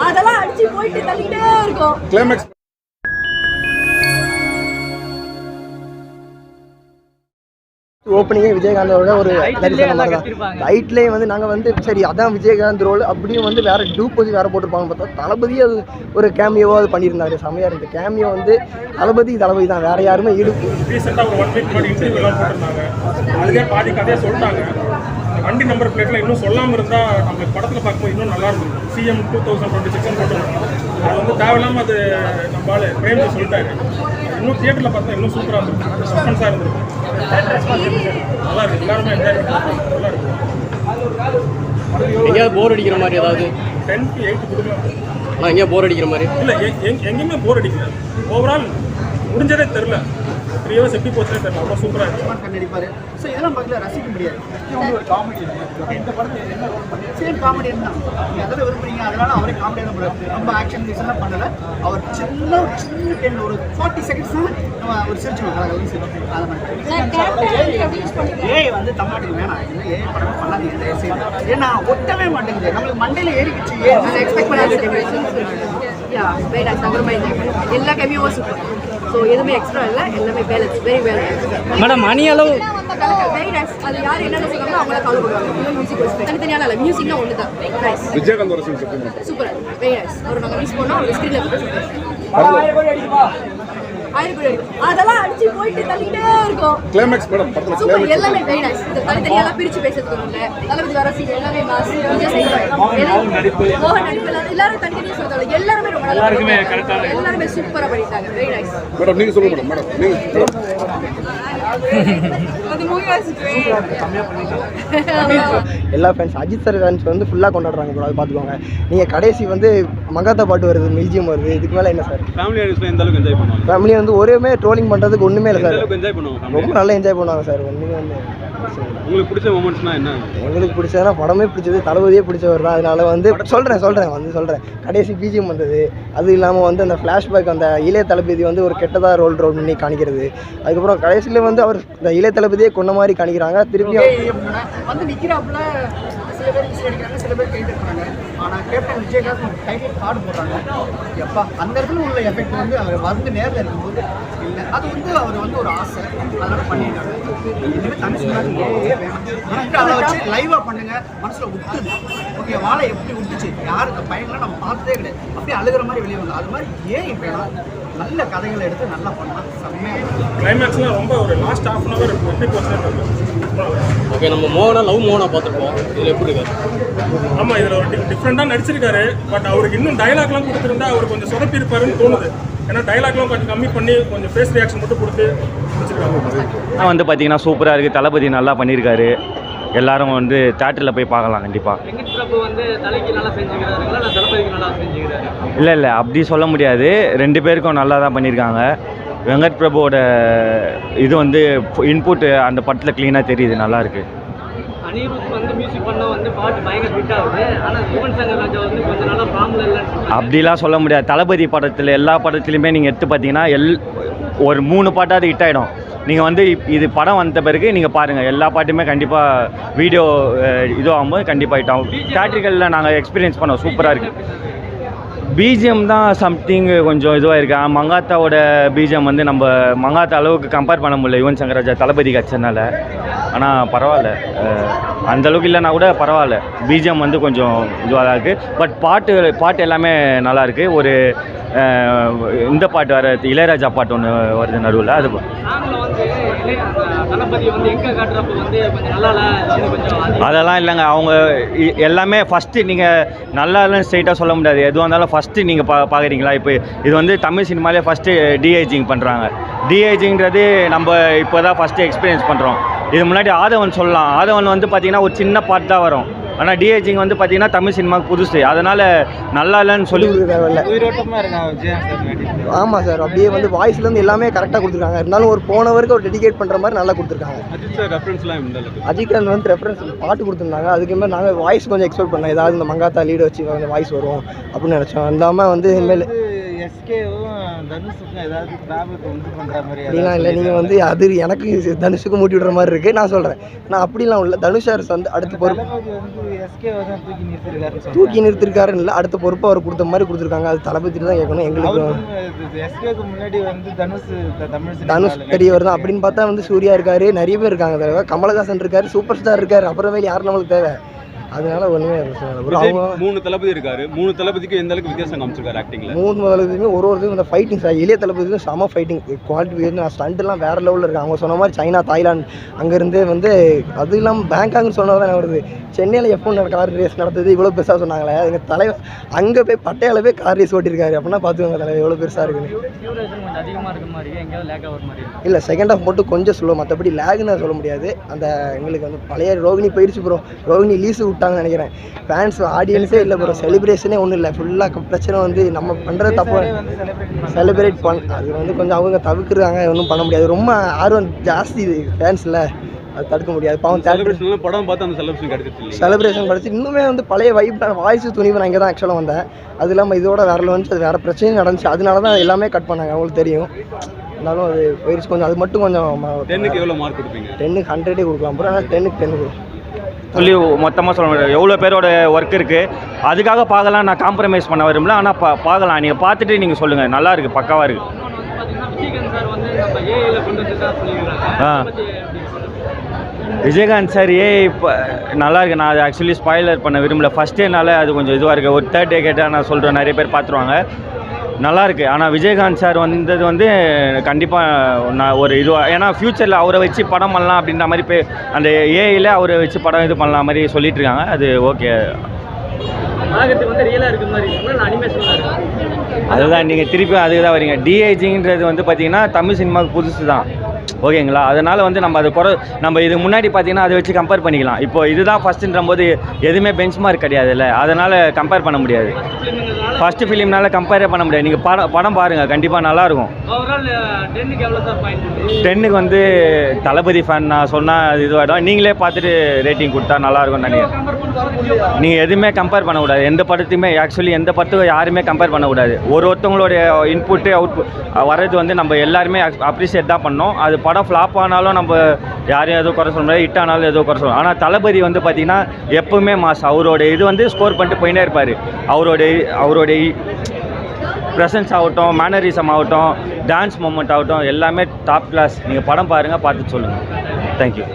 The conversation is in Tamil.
அதெல்லாம் அடிச்சு போயிட்டு தள்ளிட்டே இருக்கும். கிளைமேக்ஸ் ஓப்பனிங்கே விஜயகாந்தோட ஒரு ரைட்லேயே வந்து நாங்கள் வந்து சரி அதான் விஜயகாந்த் ரோல் அப்படியும் வந்து வேறு டூப் வச்சு வேறு போட்டிருப்பாங்க பார்த்தா தளபதி அது ஒரு கேமியோவாக அது பண்ணியிருந்தாரு. செம்மையாக இருந்தது கேமியோ வந்து தளபதி தான், வேறு யாருமே ரீசெண்டாக ஒரு 1 வீக் முன்னாடி இன்டர்வியூலாம் போட்டிருந்தாங்க. அதுவே பாதி கதையாக சொல்லிட்டாங்க. வண்டி நம்பர் பிளேட்ல இன்னும் சொல்லாமல் இருந்தால் நம்ம படத்தில் பார்க்கும்போது இன்னும் நல்லா இருக்கும். CM 2026 போட்டுருக்காங்க. அது வந்து தேவையில்லாமல் அது நம்மளால பிரேம்ஜி சொல்லிட்டாரு. இன்னும் தியேட்டரில் பார்த்தா இன்னும் சூப்பராக இருந்திருக்கும், சஸ்பென்ஸாக இருந்திருக்கும். நல்லா இருக்கு, எல்லாருமே என்ஜாய் பண்ணுறாங்க. நல்லா இருக்கும். எங்கேயாவது போர் அடிக்கிற மாதிரி ஏதாவது 10 to 8 கொடுக்கலாம். ஆனால் எங்கேயா போர் அடிக்கிற மாதிரி இல்லை, எங்கேயுமே போர் அடிக்கல. ஓவரால் முடிஞ்சதே தெரில. 3 hours எப்படி போச்சுனே தெரியல. அவ்வளோ சூப்பராக இருக்கு. நடிப்பார். ஸோ இதெல்லாம் பார்க்கல ரசிக்க முடியாது. ஒரு காமெடி இந்த படத்தில் என்ன சேம் காமெடி தான் நீங்கள் அதில் விரும்புறீங்க. அதனால அவரே காமெடியாக தான் பண்ணுறாரு. ரொம்ப ஆக்ஷன் ரீசன்லாம் பண்ணலை. அவர் சின்ன டைம் ஒரு 40 செகண்ட்ஸ் தான் நம்ம ஒரு சிரிச்சு அதை ஏஐ வந்து தமிழ்நாட்டுக்கு வேணாம். இல்லை ஏஐ படம் பண்ணாதீங்க. ஏன்னா ஒட்டவே மாட்டேங்குது. நம்மளுக்கு மண்டையில் ஏறிக்கிச்சு. எக்ஸ்பெக்ட் பண்ணாது. எல்லா கேமியோவும் சூப்பர். ஸோ எதுவுமே எக்ஸ்ட்ரா இல்லை, எல்லாமே பேலன்ஸ், வெரி பேலன்ஸ். மேடம் மணி அளவு வெரி நைஸ். அது யார் என்ன சொல்றாங்களோ அவங்கள கால் பண்ணுவாங்க. மியூசிக் தனித்தனியான இல்லை, மியூசிக்னா ஒன்று தான். Nice. Vijayakanth super, very nice. அவர் நாங்கள் மிஸ் பண்ணோம். அவர் ஸ்க்ரீனில் அதெல்லாம் அடிச்சு போயிட்டு தள்ளிட்டே இருக்கும். கிளைமேக்ஸ் படம் படத்துல சூப்பர், எல்லாமே வெரி நைஸ். இந்த தனித்தனியாக பிரிச்சு பேசுறதுக்கு இல்லை. தளபதி வர சீன் எல்லாமே மாஸ். நடிப்பு எல்லாரும் தனித்தனியாக சொல்றாங்க. எல்லாருமே ரொம்ப நல்லா இருக்கு. எல்லாருமே சூப்பரா பண்ணிட்டாங்க. Very nice. மேடம் நீங்க சொல்லுங்க மேடம். நீங்க அது மூவி வாசிச்சு எல்லா ஃபேன்ஸ் அஜித் சார் ஃபேன்ஸ் வந்து ஃபுல்லாக கொண்டாடுறாங்க ப்ரோ. அது பார்த்துக்கோங்க. நீங்கள் கடைசி வந்து மங்காத்தா பாட்டு வருது, மியூசியம் வருது. இதுக்கு மேலே என்ன சார்? ஃபேமிலி ஆடியன்ஸ்ல எந்த அளவுக்கு என்ஜாய் பண்ணுவாங்க? ஃபேமிலி வந்து ஒரேமே ட்ரோலிங் பண்ணுறதுக்கு ஒன்றுமே இல்லை சார். என்ஜாய் பண்ணுவாங்க. ரொம்ப நல்லா என்ஜாய் பண்ணுவாங்க சார். ஒன்றுமே வந்து உங்களுக்கு பிடிச்ச மொமெண்ட்ஸ்னா என்ன? எங்களுக்கு பிடிச்சதுனா படமே பிடிச்சது தளபதியே பிடிச்சவர் தான். அதனால வந்து சொல்கிறேன் கடைசி பிஜிஎம் வந்தது. அது இல்லாமல் வந்து அந்த ஃப்ளாஷ்பேக் அந்த இளைய தளபதி வந்து ஒரு கெட்டதாக ரோல் பண்ணி காணிக்கிறது. அதுக்கப்புறம் கடைசியில் வந்து அவர் இந்த இளைய தளபதியே கொண்ட மாதிரி காணிக்கிறாங்க. திருப்பியும் வந்து நிற்கிறாப்புல சில பேர் மிஸ் அடிக்கிறாங்க, சில பேர் கைது இருக்கிறாங்க. ஆனால் கேப்டன் விஜயகாந்த் டைட்டில் கார்டு போடுறாங்க. எப்பா அந்த இடத்துல உள்ள எஃபெக்ட் வந்து அவர் வந்து நேரில் இருக்கும்போது இல்லை. அது வந்து அவர் வந்து ஒரு ஆசை, அதனால பண்ணிட்டாங்க. இனிமேல் தனி சொன்னாங்க வேணும். அதை வச்சு லைவாக பண்ணுங்க. மனசில் விட்டுது. ஓகே, வாழை எப்படி விட்டுச்சு யார் இந்த பையன்லாம் நம்ம பார்த்ததே கிடையாது. அப்படியே அழுகிற மாதிரி வெளியே வந்தோம். அது மாதிரி ஏன் வேணும். நல்ல கதைகளை எடுத்து நல்லா பண்ணலாம். செம்மையாக கிளைமேக்ஸ்லாம் ரொம்ப ஒரு லாஸ்ட் ஹாஃப் அன் ஹவர் எப்படி போச்சுன்னு. ஓகே, நம்ம லவ் மோகனா பார்த்துருப்போம். இதில் எப்படி இருக்காரு? ஆமாம், இதில் ஒரு டிஃப்ரெண்ட்டாக நடிச்சிருக்காரு. பட் அவருக்கு இன்னும் டைலாக்லாம் கொடுத்துருந்தா அவர் கொஞ்சம் சொதப்பிருப்பாருன்னு தோணுது. ஏன்னா டைலாக்லாம் கொஞ்சம் கம்மி பண்ணி கொஞ்சம் ஃபேஸ் ரியாக்ஷன் மட்டும் கொடுத்து முடிச்சிருக்காங்க. வந்து பார்த்தீங்கன்னா சூப்பராக இருக்குது. தளபதி நல்லா பண்ணியிருக்காரு. எல்லாரும் வந்து தேட்டரில் போய் பார்க்கலாம் கண்டிப்பாக. இல்லை அப்படி சொல்ல முடியாது. 2 பேருக்கும் நல்லா தான் பண்ணியிருக்காங்க. வெங்கட் பிரபுவோட இது வந்து இன்புட் அந்த படத்தில் க்ளீனாக தெரியுது, நல்லாயிருக்கு. அப்படிலாம் சொல்ல முடியாது. தளபதி படத்தில் எல்லா படத்துலையுமே நீங்கள் எடுத்து பார்த்தீங்கன்னா ஒரு 3 பாட்டாவது ஹிட் ஆகிடும். நீங்கள் வந்து இது படம் வந்த பிறகு நீங்கள் பாருங்கள், எல்லா பாட்டுமே கண்டிப்பாக வீடியோ இது ஆகும்போது கண்டிப்பாக ஹிட் ஆகும். தியேட்டர்களில் நாங்கள் எக்ஸ்பீரியன்ஸ் பண்ணோம், சூப்பராக இருக்குது. பிஜிஎம் தான் சம்திங் கொஞ்சம் இதுவாக இருக்கு. மங்காத்தாவோட பிஜிஎம் வந்து நம்ம மங்காத்தா அளவுக்கு கம்பேர் பண்ண முடியல யுவன் சங்கர் ராஜா தளபதி கட்சனால. ஆனால் பரவாயில்ல, அந்தளவுக்கு இல்லைனா கூட பரவாயில்ல. பிஜிஎம் வந்து கொஞ்சம் இதுவாக தான் இருக்குது. பட் பாட்டு எல்லாமே நல்லாயிருக்கு. ஒரு இந்த பாட்டு வர இளையராஜா பாட்டு ஒன்று வருது நடுவில். அது அதெல்லாம் இல்லைங்க. அவங்க எல்லாமே ஃபஸ்ட்டு நீங்கள் நல்லா இல்லைன்னு ஸ்ட்ரெயிட்டாக சொல்ல முடியாது. எதுவாக இருந்தாலும் ஃபஸ்ட்டு நீங்கள் பார்க்குறீங்களா? இப்போ இது வந்து தமிழ் சினிமாலே ஃபஸ்ட்டு டிஏஜிங் பண்ணுறாங்க. டிஏஜிங்கிறது நம்ம இப்போ தான் ஃபஸ்ட்டு எக்ஸ்பீரியன்ஸ் பண்ணுறோம். இது முன்னாடி ஆதவன் சொல்லலாம். ஆதவன் வந்து பார்த்திங்கன்னா ஒரு சின்ன பாட்டு தான் வரும். ஆனால் டிஏஜிங் வந்து பார்த்தீங்கன்னா தமிழ் சினிமாவுக்கு புதுசு. அதனால் நல்லா இல்லைன்னு சொல்லி தேவையில்ல. ஆமாம் சார், அப்படியே வந்து வாய்ஸ்லேருந்து எல்லாமே கரெக்டாக கொடுத்துருக்காங்க. இருந்தாலும் ஒரு போனவருக்கு ஒரு டெடிகேட் பண்ணுற மாதிரி நல்லா கொடுத்துருக்காங்க. அஜித்காந்த் வந்து ரெஃபரன்ஸ் பாட்டு கொடுத்துருந்தாங்க. அதுக்கு மேலே நாங்கள் வாய்ஸ் கொஞ்சம் எக்ஸ்பெக்ட் பண்ணோம். ஏதாவது இந்த மங்காத்தா லீடு வச்சு வாய்ஸ் வரும் அப்படின்னு நினச்சோம். இல்லாமல் வந்து இனிமேல் எஸ்கேவும் தனுஷுக்கும் ஏதாவது ப்ராப்ளத்தை உண்டு பண்ணுற மாதிரி அப்படிலாம் இல்லை. நீங்கள் வந்து அது எனக்கு தனுஷுக்கு மூட்டி விடுற மாதிரி இருக்குது. நான் சொல்கிறேன், நான் அப்படிலாம் இல்லை. தனுஷ் சார் வந்து அடுத்த பொறுப்பு வந்து எஸ்கேவை தான் தூக்கி நிறுத்திருக்காரு. தூக்கி நிறுத்திருக்காருன்னு இல்லை, அடுத்த பொறுப்பு அவர் கொடுத்த மாதிரி கொடுத்துருக்காங்க. அது தளபதி தான் கேட்கணும். எங்களுக்கு எஸ்கேக்கு முன்னாடி வந்து தனுஷ் பெரியவர் தான் அப்படின்னு பார்த்தா வந்து சூர்யா இருக்காரு, நிறைய பேர் இருக்காங்க. தலைவர் கமலஹாசன் இருக்காரு, சூப்பர் ஸ்டார் இருக்காரு. அப்புறமேல யார் நம்மளுக்கு தேவை? அதனால ஒன்றுமே அவங்க 3 தளபதி இருக்காரு. 3 தளபதிக்கும் எந்த அளவுக்கு வித்தியாசம் காமிச்சிருக்காரு ஆக்டிங்ல? 3 தளபதியுமே ஒருத்தரும் இந்த ஃபைட்டிங் சார் இளைய தளபதியும் செம ஃபைட்டிங் குவாலிட்டி ஸ்டண்ட்லாம் வேறு லெவலில் இருக்குது. அவங்க சொன்ன மாதிரி சைனா, தாய்லாந்து அங்கேருந்து வந்து அது இல்லாமல் பேங்காக்னு சொன்னதான் வருது. சென்னையில் எப்போ கார் ரேஸ் நடந்தது இவ்வளோ பெருசாக சொன்னாங்களே, எங்கள் தலைவர் அங்கே போய் பட்டையால் போய் கார் ரேஸ் ஓட்டியிருக்காரு. அப்படின்னா பார்த்துக்கோங்க தலைவர் எவ்வளோ பெருசாக இருக்குன்னு. இல்லை, செகண்ட் ஹாஃப் மட்டும் கொஞ்சம் சொல்லுவோம், மற்றபடி லேக்னு சொல்ல முடியாது. அந்த எங்களுக்கு வந்து பழைய ரோகிணி போயிடுச்சு ப்ரோ. ரோகிணி லீஸு விட்டாங்கன்னு நினைக்கிறேன். ஃபேன்ஸ் ஆடியன்ஸே இல்லை ப்ரோ. செலிப்ரேஷனே ஒன்றும் இல்லை. ஃபுல்லாக பிரச்சனை வந்து நம்ம பண்ணுறது தப்பு. செலிப்ரேட் அது வந்து கொஞ்சம் அவங்க தவிர்க்குறாங்க, ஒன்றும் பண்ண முடியாது. ரொம்ப ஆர்வம் ஜாஸ்தி ஃபேன்ஸில், அது தடுக்க முடியாது. பாவம் செலிப்ரேஷன் படம் பார்த்து அந்த செலிப்ரேஷன் கிடைச்சிச்சு. செலிப்ரேஷன் கிடச்சி இன்னுமே வந்து பழைய வைப்பான வாய்ஸ் துணிவு நான் இங்கே தான் ஆக்சுவலாக வந்தேன். அது இல்லாமல் இதோட வேறு வந்துச்சு, அது வேறு பிரச்சனையும் நடந்துச்சு. அதனால தான் எல்லாமே கட் பண்ணாங்க, அவங்களுக்கு தெரியும். இருந்தாலும் அது போயிடுச்சு கொஞ்சம். அது மட்டும் கொஞ்சம் 10க்கு எவ்வளோ மார்க் கொடுப்பீங்க? 10க்கு 100 கொடுக்கலாம் ப்ரோ. ஆனால் 10க்கு 10 கொடுக்கும் சொல்லி மொத்தமாக சொல்ல முடியாது. எவ்வளோ பேரோட ஒர்க் இருக்குது, அதுக்காக பார்க்கலாம். நான் காம்ப்ரமைஸ் பண்ண விரும்பல, ஆனால் பார்க்கலாம். நீங்கள் பார்த்துட்டு நீங்கள் சொல்லுங்கள், நல்லா இருக்குது, பக்காவாக இருக்குது. விஜயகாந்த் சார் இப்போ நல்லா இருக்கு. நான் அதை ஆக்சுவலி ஸ்பாய்லர் பண்ண விரும்பல. ஃபஸ்ட் டேனால அது கொஞ்சம் இதுவாக இருக்குது. ஒரு தேர்ட் டே கேட்டால் நான் சொல்கிறேன், நிறைய பேர் பார்த்துருவாங்க. நல்லா இருக்குது. ஆனால் விஜயகாந்த் சார் வந்தது வந்து கண்டிப்பாக நான் ஒரு இதுவாக, ஏன்னா ஃப்யூச்சரில் அவரை வச்சு படம் பண்ணலாம் அப்படின்ற மாதிரி அந்த ஏஐயில் அவரை வச்சு படம் இது பண்ணலாம் மாதிரி சொல்லிட்டு இருக்காங்க. அது ஓகே. அதுதான் நீங்கள் திருப்பி அதுக்கு தான் வரீங்க. டிஐஜிங்கிறது வந்து பார்த்தீங்கன்னா தமிழ் சினிமாவுக்கு புதுசு தான், ஓகேங்களா? அதனால் வந்து நம்ம நம்ம இதுக்கு முன்னாடி பார்த்தீங்கன்னா அதை வச்சு கம்பேர் பண்ணிக்கலாம். இப்போ இதுதான் ஃபஸ்ட்டுன்ற போது எதுவுமே பெஞ்ச் மார்க் கிடையாதுல்ல, அதனால் கம்பேர் பண்ண முடியாது. ஃபஸ்ட்டு ஃபிலிம்னால கம்பேரே பண்ண முடியாது. நீங்கள் படம் பாருங்கள், கண்டிப்பாக நல்லாயிருக்கும். 10க்கு வந்து தளபதி ஃபேன் நான் சொன்னால் அது இதுவாகிடும். நீங்களே பார்த்துட்டு ரேட்டிங் கொடுத்தா நல்லாயிருக்கும்னு நினைக்கிறேன். நீங்கள் எதுவுமே கம்பேர் பண்ணக்கூடாது, எந்த படத்தையுமே. ஆக்சுவலி எந்த படத்துக்கும் யாருமே கம்பேர் பண்ணக்கூடாது. ஒருத்தவங்களுடைய இன்புட்டு அவுட்புட் வர்றது வந்து நம்ம எல்லாருமே அப்ரிஷியேட் தான் பண்ணோம். அது படம் ஃப்ளாப் ஆனாலும் நம்ம யாரையும் எதுவும் குறை சொல்ல முடியாது, ஹிட் ஆனாலும் எதுவும் குறை சொல்லணும். ஆனால் தளபதி வந்து பார்த்திங்கன்னா எப்போவுமே மாஸ். அவரோட இது வந்து ஸ்கோர் பண்ணிட்டு போயினே இருப்பார். அவரோடைய ப்ரெசன்ஸ் ஆகட்டும், மேனரிசம் ஆகட்டும், டான்ஸ் மூமெண்ட் ஆகட்டும், எல்லாமே டாப் கிளாஸ். நீங்கள் படம் பாருங்கள், பார்த்துட்டு சொல்லுங்கள். தேங்க்யூ.